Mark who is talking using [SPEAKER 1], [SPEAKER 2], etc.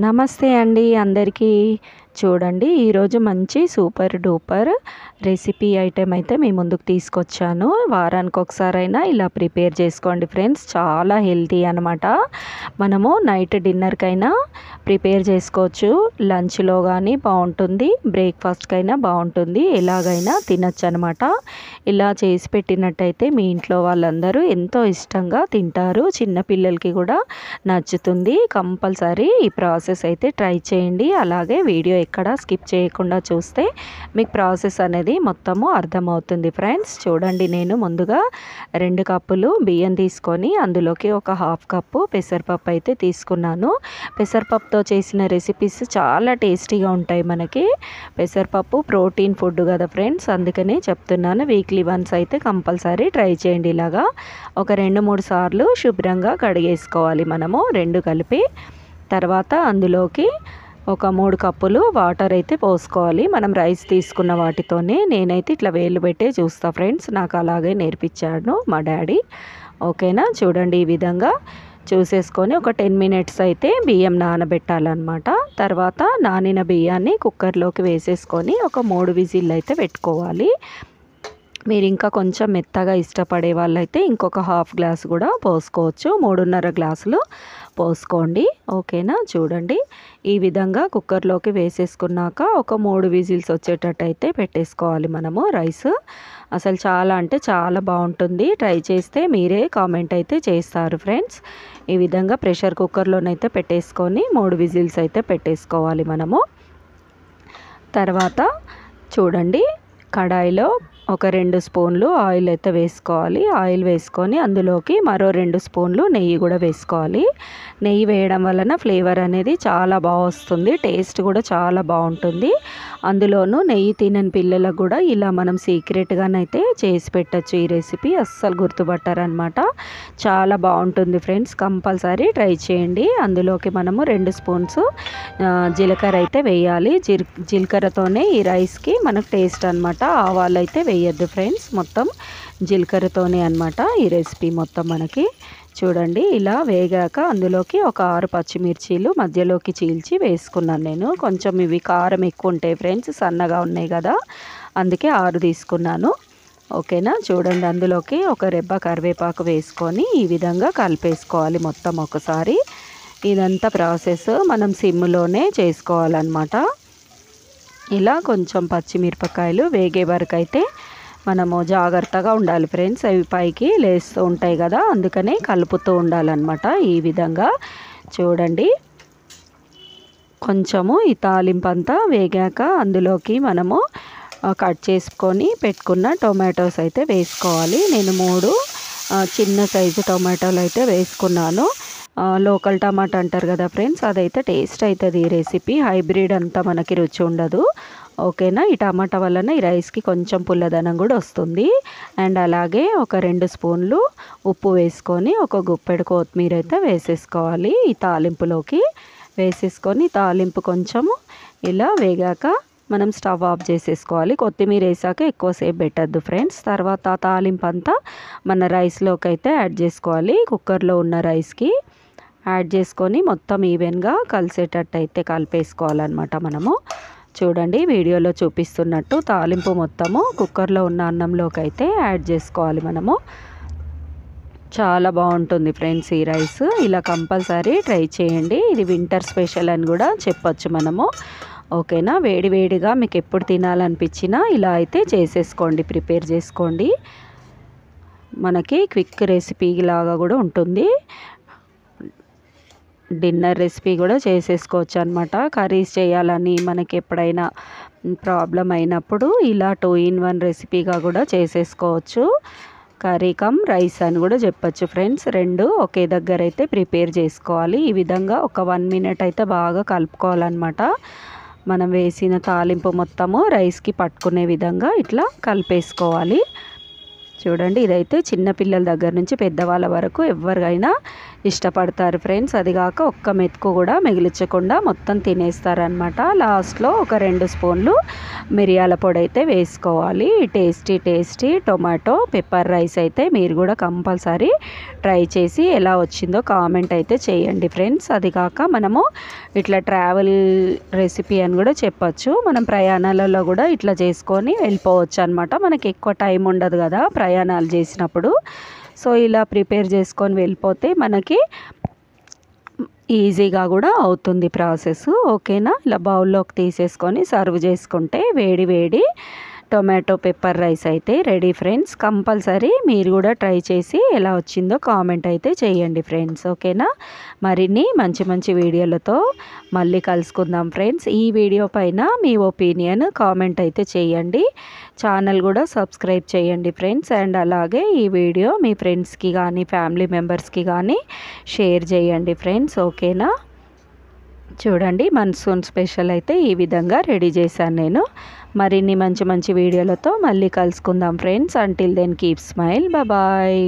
[SPEAKER 1] నమస్తే అండి అందరికీ. చూడండి ఈరోజు మంచి సూపర్ డూపర్ రెసిపీ ఐటెం అయితే మీ ముందుకు తీసుకొచ్చాను. వారానికి ఒకసారైనా ఇలా ప్రిపేర్ చేసుకోండి ఫ్రెండ్స్. చాలా హెల్తీ అనమాట. మనము నైట్ డిన్నర్కైనా ప్రిపేర్ చేసుకోవచ్చు. లంచ్లో కానీ బాగుంటుంది, బ్రేక్ఫాస్ట్కైనా బాగుంటుంది, ఎలాగైనా తినచ్చు అనమాట. ఇలా చేసి పెట్టినట్టయితే మీ ఇంట్లో వాళ్ళందరూ ఎంతో ఇష్టంగా తింటారు. చిన్నపిల్లలకి కూడా నచ్చుతుంది. కంపల్సరీ ఈ ప్రాసెస్ అయితే ట్రై చేయండి. అలాగే వీడియో ఎక్కడ స్కిప్ చేయకుండా చూస్తే మీకు ప్రాసెస్ అనేది మొత్తము అర్థమవుతుంది ఫ్రెండ్స్. చూడండి, నేను ముందుగా 2 కప్పులు బియ్యం తీసుకొని అందులోకి ఒక హాఫ్ కప్పు పెసరపప్పు అయితే తీసుకున్నాను. పెసరపప్పుతో చేసిన రెసిపీస్ చాలా టేస్టీగా ఉంటాయి. మనకి పెసరపప్పు ప్రోటీన్ ఫుడ్ కదా ఫ్రెండ్స్, అందుకనే చెప్తున్నాను. వీక్లీ వన్స్ అయితే కంపల్సరీ ట్రై చేయండి. ఇలాగా ఒక 2-3 సార్లు శుభ్రంగా కడిగేసుకోవాలి మనము 2 కలిపి. తర్వాత అందులోకి ఒక 3 కప్పులు వాటర్ అయితే పోసుకోవాలి. మనం రైస్ తీసుకున్న వాటితోనే. నేనైతే ఇట్లా వేలు పెట్టే చూస్తా ఫ్రెండ్స్, నాకు అలాగే నేర్పించాడు మా డాడీ. ఓకేనా, చూడండి ఈ విధంగా చూసేసుకొని ఒక 10 మినిట్స్ అయితే బియ్యం నానబెట్టాలన్నమాట. తర్వాత నానిన బియ్యాన్ని కుక్కర్లోకి వేసేసుకొని ఒక 3 విజిల్లు అయితే పెట్టుకోవాలి. మీరు ఇంకా కొంచెం మెత్తగా ఇష్టపడే వాళ్ళైతే ఇంకొక హాఫ్ గ్లాస్ కూడా పోసుకోవచ్చు. 3.5 గ్లాసులు పోసుకోండి. ఓకేనా, చూడండి ఈ విధంగా కుక్కర్లోకి వేసేసుకున్నాక ఒక 3 విజిల్స్ వచ్చేటట్టయితే పెట్టేసుకోవాలి మనము రైస్. అసలు చాలా అంటే చాలా బాగుంటుంది. ట్రై చేస్తే మీరే కామెంట్ అయితే చేస్తారు ఫ్రెండ్స్. ఈ విధంగా ప్రెషర్ కుక్కర్లోనైతే పెట్టేసుకొని 3 విజిల్స్ అయితే పెట్టేసుకోవాలి మనము. తర్వాత చూడండి, కడాయిలో ఒక 2 స్పూన్లు ఆయిల్ అయితే వేసుకోవాలి. ఆయిల్ వేసుకొని అందులోకి మరో 2 స్పూన్లు నెయ్యి కూడా వేసుకోవాలి. నెయ్యి వేయడం వలన ఫ్లేవర్ అనేది చాలా బాగా వస్తుంది. టేస్ట్ కూడా చాలా బాగుంటుంది. అందులోనూ నెయ్యి తినని పిల్లలకు కూడా ఇలా మనం సీక్రెట్గానైతే చేసి పెట్టచ్చు. ఈ రెసిపీ అస్సలు గుర్తుపట్టారనమాట. చాలా బాగుంటుంది ఫ్రెండ్స్, కంపల్సరీ ట్రై చేయండి. అందులోకి మనము 2 స్పూన్స్ జీలకర్ర అయితే వేయాలి. జీలకర్రతోనే ఈ రైస్కి మనకు టేస్ట్ అనమాట. ఆవాలు అయితే వేయద్దు ఫ్రెండ్స్, మొత్తం జీలకర్రతోనే అనమాట ఈ రెసిపీ మొత్తం మనకి. చూడండి, ఇలా వేగాక అందులోకి ఒక 6 పచ్చిమిర్చీలు మధ్యలోకి చీల్చి వేసుకున్నాను నేను. కొంచెం ఇవి కారం ఎక్కువ ఉంటాయి ఫ్రెండ్స్, సన్నగా ఉన్నాయి కదా, అందుకే 6 తీసుకున్నాను. ఓకేనా, చూడండి అందులోకి ఒక రెబ్బ కరివేపాకు వేసుకొని ఈ విధంగా కలిపేసుకోవాలి మొత్తం ఒకసారి. ఇదంతా ప్రాసెస్ మనం సిమ్లోనే చేసుకోవాలన్నమాట. ఇలా కొంచెం పచ్చిమిరపకాయలు వేగే వరకు అయితే మనము జాగ్రత్తగా ఉండాలి ఫ్రెండ్స్. అవి పైకి లేస్తూ ఉంటాయి కదా, అందుకనే కలుపుతూ ఉండాలన్నమాట. ఈ విధంగా చూడండి, కొంచెము ఈ తాలింపు అంతా వేగాక అందులోకి మనము కట్ చేసుకొని పెట్టుకున్న టొమాటోస్ అయితే వేసుకోవాలి. నేను 3 చిన్న సైజు టొమాటోలు అయితే వేసుకున్నాను. లోకల్ టమాటా అంటారు కదా ఫ్రెండ్స్, అదైతే టేస్ట్ అవుతుంది ఈ రెసిపీ. హైబ్రిడ్ అంతా మనకి రుచి ఉండదు. ఓకేనా, ఈ టమాటా వలన ఈ రైస్కి కొంచెం పుల్లదనం కూడా వస్తుంది. అండ్ అలాగే ఒక 2 స్పూన్లు ఉప్పు వేసుకొని ఒక గుప్పెడు కొత్తిమీర అయితే వేసేసుకోవాలి. ఈ తాలింపులోకి వేసేసుకొని తాలింపు కొంచెము ఇలా వేగాక మనం స్టవ్ ఆఫ్ చేసేసుకోవాలి. కొత్తిమీర వేసాక ఎక్కువసేపు పెట్టద్దు ఫ్రెండ్స్. తర్వాత తాలింపు అంతా మన రైస్లోకి అయితే యాడ్ చేసుకోవాలి. కుక్కర్లో ఉన్న రైస్కి యాడ్ చేసుకొని మొత్తం ఈవెన్గా కలిసేటట్టు అయితే కలిపేసుకోవాలన్నమాట మనము. చూడండి, వీడియోలో చూపిస్తున్నట్టు తాలింపు మొత్తము కుక్కర్లో ఉన్న అన్నంలోకి అయితే యాడ్ చేసుకోవాలి మనము. చాలా బాగుంటుంది ఫ్రెండ్స్ ఈ రైస్. ఇలా కంపల్సరీ ట్రై చేయండి. ఇది వింటర్ స్పెషల్ అని కూడా చెప్పొచ్చు మనము. ఓకేనా, వేడి వేడిగా మీకు ఎప్పుడు తినాలనిపించినా ఇలా అయితే చేసేసుకోండి, ప్రిపేర్ చేసుకోండి. మనకి క్విక్ రెసిపీ లాగా కూడా ఉంటుంది. డిన్నర్ రెసిపీ కూడా చేసేసుకోవచ్చు అనమాట. కర్రీస్ చేయాలని మనకి ఎప్పుడైనా ప్రాబ్లం అయినప్పుడు ఇలా 2 in 1 రెసిపీగా కూడా చేసేసుకోవచ్చు. కర్రీ కమ్ రైస్ అని కూడా చెప్పచ్చు ఫ్రెండ్స్. 2 ఒకే దగ్గర అయితే ప్రిపేర్ చేసుకోవాలి. ఈ విధంగా ఒక 1 మినిట్ అయితే బాగా కలుపుకోవాలన్నమాట. మనం వేసిన తాలింపు మొత్తము రైస్కి పట్టుకునే విధంగా ఇట్లా కలిపేసుకోవాలి. చూడండి, ఇదైతే చిన్న పిల్లల దగ్గర నుంచి పెద్దవాళ్ళ వరకు ఎవరికైనా ఇష్టపడతారు ఫ్రెండ్స్. అది కాక ఒక్క మెతుకు కూడా మిగిలించకుండా మొత్తం తినేస్తారనమాట. లాస్ట్లో ఒక 2 స్పూన్లు మిరియాల పొడి అయితే వేసుకోవాలి. టేస్టీ టొమాటో పెప్పర్ రైస్ అయితే మీరు కూడా కంపల్సరీ ట్రై చేసి ఎలా వచ్చిందో కామెంట్ అయితే చేయండి ఫ్రెండ్స్. అది కాక మనము ఇట్లా ట్రావెల్ రెసిపీ అని కూడా చెప్పచ్చు. మనం ప్రయాణాలలో కూడా ఇట్లా చేసుకొని వెళ్ళిపోవచ్చు అనమాట. మనకి ఎక్కువ టైం ఉండదు కదా ప్రయాణాలు చేసినప్పుడు. సో ఇలా ప్రిపేర్ చేసుకొని వెళ్ళిపోతే మనకి ఈజీగా కూడా అవుతుంది ప్రాసెస్. ఓకేనా, ఇలా బౌల్లోకి తీసేసుకొని సర్వ్ చేసుకుంటే వేడి వేడి టొమాటో పెప్పర్ రైస్ అయితే రెడీ ఫ్రెండ్స్. కంపల్సరీ మీరు కూడా ట్రై చేసి ఎలా వచ్చిందో కామెంట్ అయితే చేయండి ఫ్రెండ్స్. ఓకేనా, మరిన్ని మంచి వీడియోలతో మళ్ళీ కలుసుకుందాం ఫ్రెండ్స్. ఈ వీడియో పైన మీ ఒపీనియన్ కామెంట్ అయితే చేయండి. ఛానల్ కూడా సబ్స్క్రైబ్ చేయండి ఫ్రెండ్స్. అండ్ అలాగే ఈ వీడియో మీ ఫ్రెండ్స్కి కానీ ఫ్యామిలీ మెంబర్స్కి కానీ షేర్ చేయండి ఫ్రెండ్స్. ఓకేనా, చూడండి మన్సూన్ స్పెషల్ అయితే ఈ విధంగా రెడీ చేశాను నేను. మరిన్ని మంచి వీడియోలతో మళ్ళీ కలుసుకుందాం friends. Until then keep smile, bye.